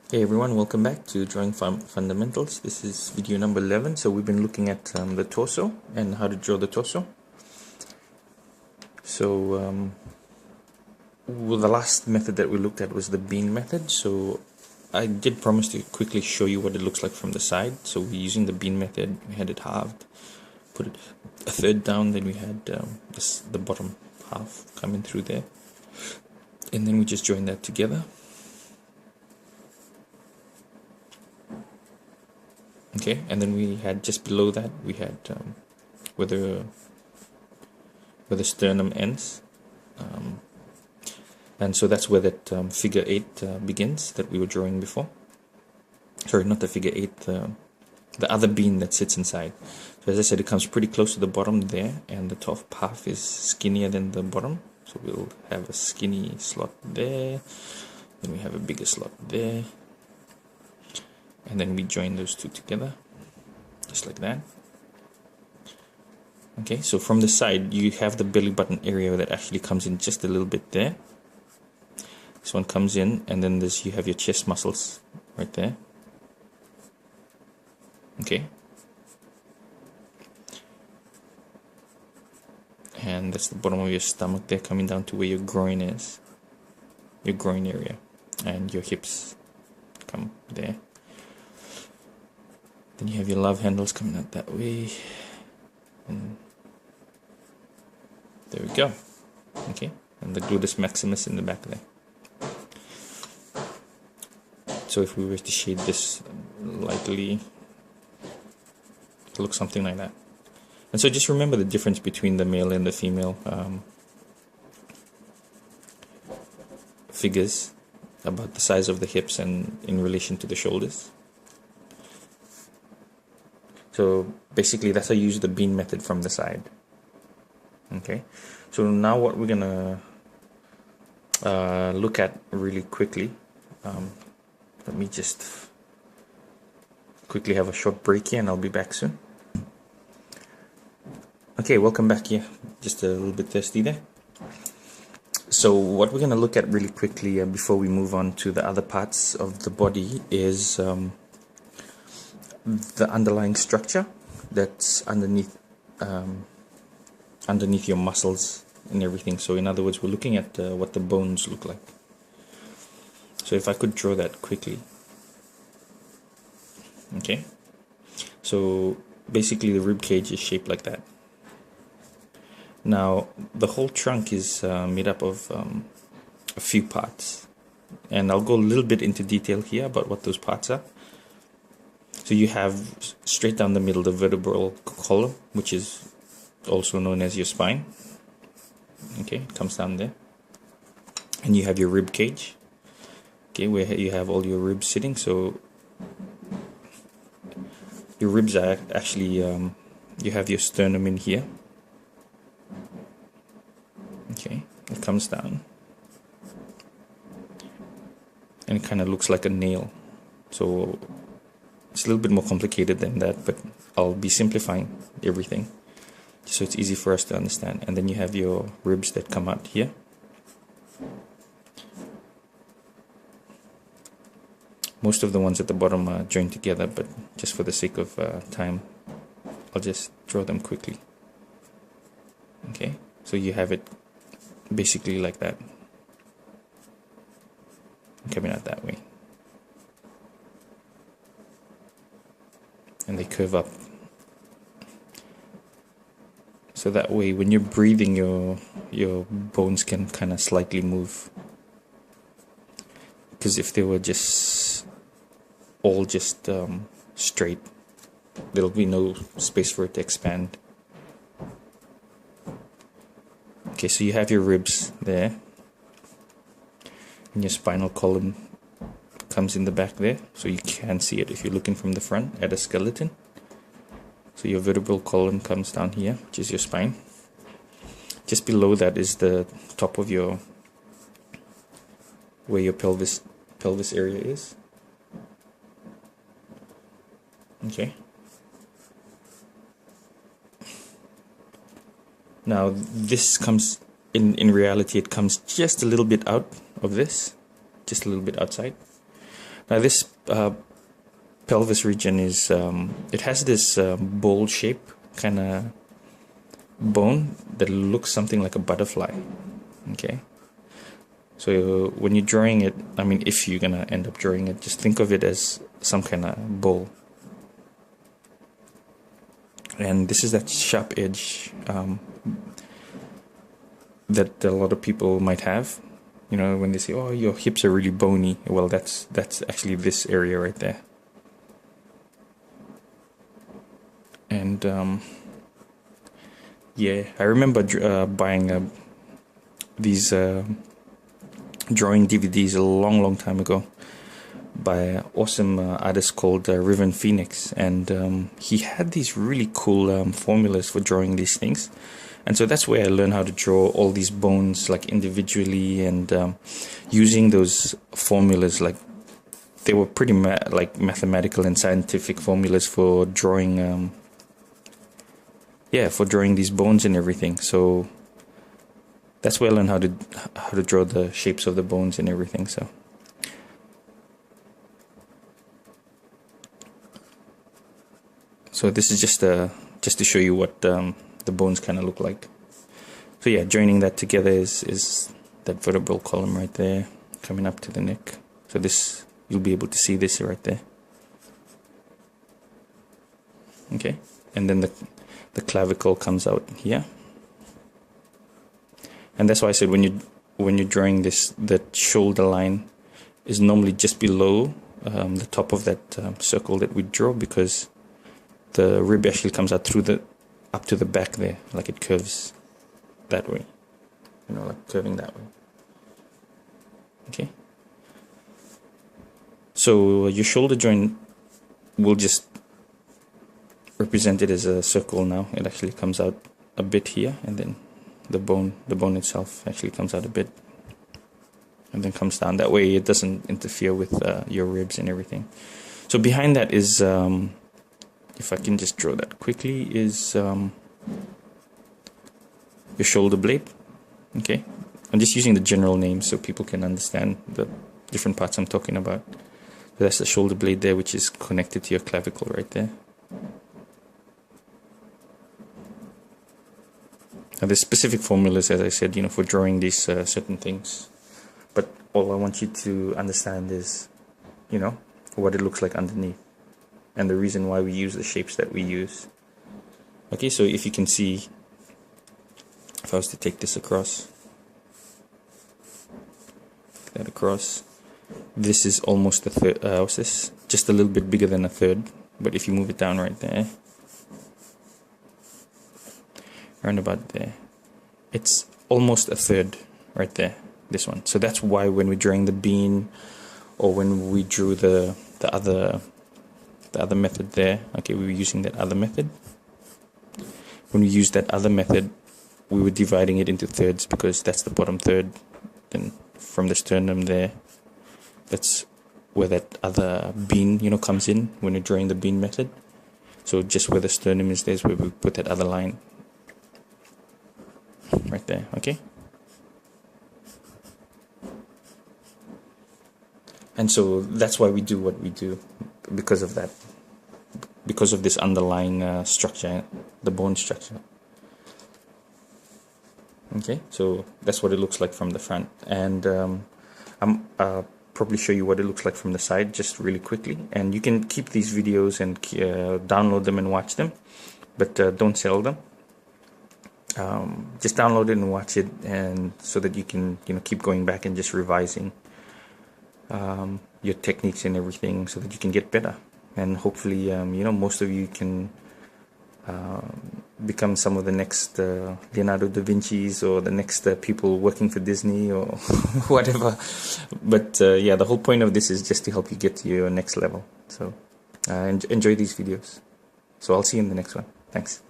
Hey everyone, welcome back to Drawing Fundamentals. This is video number 11. So we've been looking at the torso and how to draw the torso. So well, the last method that we looked at was the bean method. So I did promise to quickly show you what it looks like from the side. So we're using the bean method. We had it halved, put it a third down, then we had the bottom half coming through there. And then we just join that together. Okay, and then we had just below that we had where the sternum ends, and so that's where that figure 8 begins that we were drawing before. Sorry, not the figure 8, the other bean that sits inside. So as I said, it comes pretty close to the bottom there, and the top half is skinnier than the bottom. So we'll have a skinny slot there, then we have a bigger slot there, and then we join those two together, just like that. Okay, so from the side, you have the belly button area that actually comes in just a little bit there. This one comes in, and then you have your chest muscles right there. Okay. And that's the bottom of your stomach there, coming down to where your groin is. Your groin area. And your hips come there. Then you have your love handles coming out that way. And there we go. Okay, and the gluteus maximus in the back there. So if we were to shade this lightly, it looks something like that. And so just remember the difference between the male and the female figures about the size of the hips and in relation to the shoulders. So basically that's how you use the bean method from the side. Okay, so now what we're gonna look at really quickly, let me just quickly have a short break here and I'll be back soon. Okay, welcome back here. Just a little bit thirsty there. So what we're gonna look at really quickly before we move on to the other parts of the body is the underlying structure that's underneath your muscles and everything. So in other words, we're looking at what the bones look like. So if I could draw that quickly. Okay, so basically the rib cage is shaped like that. Now the whole trunk is made up of a few parts, and I'll go a little bit into detail here about what those parts are. So you have straight down the middle the vertebral column, which is also known as your spine. Okay, it comes down there. And you have your rib cage, okay, where you have all your ribs sitting. So your ribs are actually, you have your sternum in here. Okay, it comes down. And it kind of looks like a nail. So it's a little bit more complicated than that, but I'll be simplifying everything so it's easy for us to understand. And then you have your ribs that come out here. Most of the ones at the bottom are joined together, but just for the sake of time, I'll just draw them quickly. Okay, so you have it basically like that, coming out that way. And they curve up. So that way, when you're breathing, your bones can kind of slightly move. Because if they were all just straight, there'll be no space for it to expand. Okay, so you have your ribs there, and your spinal column comes in the back there, so you can see it if you're looking from the front at a skeleton. So your vertebral column comes down here, which is your spine. Just below that is the top of where your pelvis area is. Okay. Now this comes in reality, it comes just a little bit out of this, just a little bit outside. Now this pelvis region is, it has this bowl shape kind of bone that looks something like a butterfly. Okay, so when you're drawing it, I mean, if you're gonna end up drawing it, just think of it as some kind of bowl. And this is that sharp edge that a lot of people might have, you know, when they say, oh, your hips are really bony. Well, that's actually this area right there. And yeah, I remember buying these drawing DVDs a long time ago by an awesome artist called Riven Phoenix, and he had these really cool formulas for drawing these things. And so that's where I learned how to draw all these bones like individually, and using those formulas, like they were pretty like mathematical and scientific formulas for drawing for drawing these bones and everything. So that's where I learned how to draw the shapes of the bones and everything. So this is just to show you what the bones kind of look like. So yeah, joining that together is that vertebral column right there coming up to the neck. So this, you'll be able to see this right there. Okay, and then the clavicle comes out here. And that's why I said when you're drawing this, that shoulder line is normally just below the top of that circle that we draw, because the rib actually comes out through up to the back there, like it curves that way, you know, like curving that way. Okay. So your shoulder joint, will just represent it as a circle now. It actually comes out a bit here, and then the bone itself actually comes out a bit and then comes down. That way it doesn't interfere with your ribs and everything. So behind that is, if I can just draw that quickly, is your shoulder blade. Okay, I'm just using the general names so people can understand the different parts I'm talking about. So that's the shoulder blade there, which is connected to your clavicle right there. Now there's specific formulas, as I said, you know, for drawing these certain things. But all I want you to understand is, you know, what it looks like underneath, and the reason why we use the shapes that we use. Okay, so if you can see, if I was to take this across, that across, this is almost a third, what's this? Just a little bit bigger than a third. But if you move it down right there, around about there, it's almost a third right there, this one. So that's why when we're drawing the bean, or when we drew the other method there, okay, we were using that other method. When we used that other method, we were dividing it into thirds, because that's the bottom third. Then from the sternum there, that's where that other bean, you know, comes in when you're drawing the bean method. So just where the sternum is, there's where we put that other line right there. Okay, and so that's why we do what we do, because of that, because of this underlying structure, the bone structure. Okay, so that's what it looks like from the front, and I'm probably show you what it looks like from the side just really quickly. And you can keep these videos and download them and watch them, but don't sell them. Just download it and watch it, and so that you can, you know, keep going back and just revising your techniques and everything, so that you can get better. And hopefully, you know, most of you can become some of the next Leonardo da Vinci's, or the next people working for Disney, or whatever. But yeah, the whole point of this is just to help you get to your next level. So enjoy these videos. So I'll see you in the next one. Thanks.